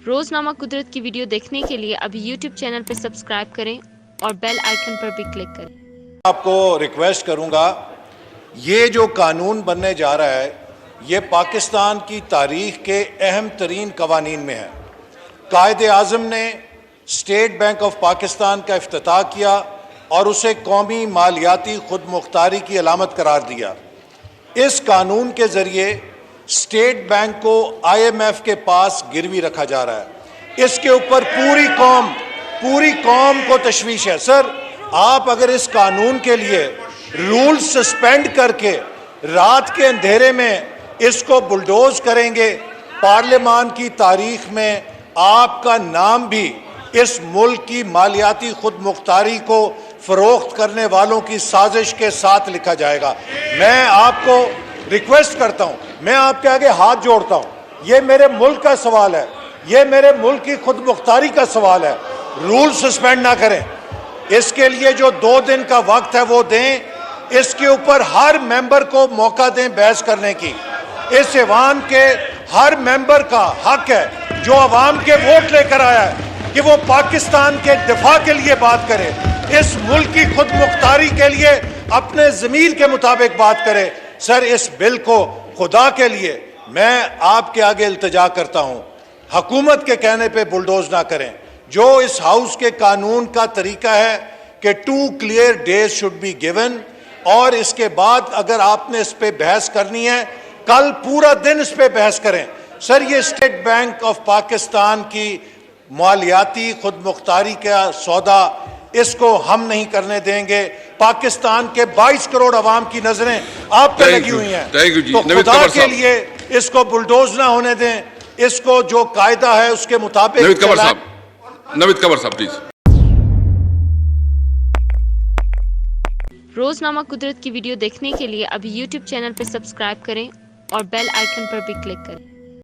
روزنامہ قدرت کی ویڈیو دیکھنے کے لیے ابھی یوٹیوب چینل پر سبسکرائب کریں اور بیل آئیکن پر بھی کلک کریں۔ آپ کو ریکویسٹ کروں گا، یہ جو قانون بننے جا رہا ہے یہ پاکستان کی تاریخ کے اہم ترین قوانین میں ہے۔ قائد اعظم نے اسٹیٹ بینک آف پاکستان کا افتتاح کیا اور اسے قومی مالیاتی خود مختاری کی علامت قرار دیا۔ اس قانون کے ذریعے اسٹیٹ بینک کو آئی ایم ایف کے پاس گروی رکھا جا رہا ہے۔ اس کے اوپر پوری قوم کو تشویش ہے۔ سر، آپ اگر اس قانون کے لیے رول سسپینڈ کر کے رات کے اندھیرے میں اس کو بلڈوز کریں گے، پارلیمان کی تاریخ میں آپ کا نام بھی اس ملک کی مالیاتی خود مختاری کو فروخت کرنے والوں کی سازش کے ساتھ لکھا جائے گا۔ میں آپ کو ریکویسٹ کرتا ہوں، میں آپ کے آگے ہاتھ جوڑتا ہوں، یہ میرے ملک کا سوال ہے، یہ میرے ملک کی خود مختاری کا سوال ہے۔ رول سسپینڈ نہ کریں، اس کے لیے جو 2 دن کا وقت ہے وہ دیں، اس کے اوپر ہر ممبر کو موقع دیں بحث کرنے کی۔ اس ایوان کے ہر ممبر کا حق ہے جو عوام کے ووٹ لے کر آیا ہے کہ وہ پاکستان کے دفاع کے لیے بات کرے، اس ملک کی خود مختاری کے لیے اپنے ضمیر کے مطابق بات کرے۔ سر، اس بل کو خدا کے لیے میں آپ کے آگے التجا کرتا ہوں، حکومت کے کہنے پہ بلڈوز نہ کریں۔ جو اس ہاؤس کے قانون کا طریقہ ہے کہ 2 clear days should be given، اور اس کے بعد اگر آپ نے اس پہ بحث کرنی ہے کل پورا دن اس پہ بحث کریں۔ سر، یہ اسٹیٹ بینک آف پاکستان کی مالیاتی خود مختاری کا سودا، اس کو ہم نہیں کرنے دیں گے۔ پاکستان کے 22 کروڑ عوام کی نظریں آپ پہ لگی ہوئی ہیں، تو خدا کے لیے اس کو بلڈوز نہ ہونے دیں، اس کو جو قاعدہ ہے اس کے مطابق نوید قمر صاحب پلیز۔ روزنامہ قدرت کی ویڈیو دیکھنے کے لیے ابھی یوٹیوب چینل پر سبسکرائب کریں اور بیل آئیکن پر بھی کلک کریں۔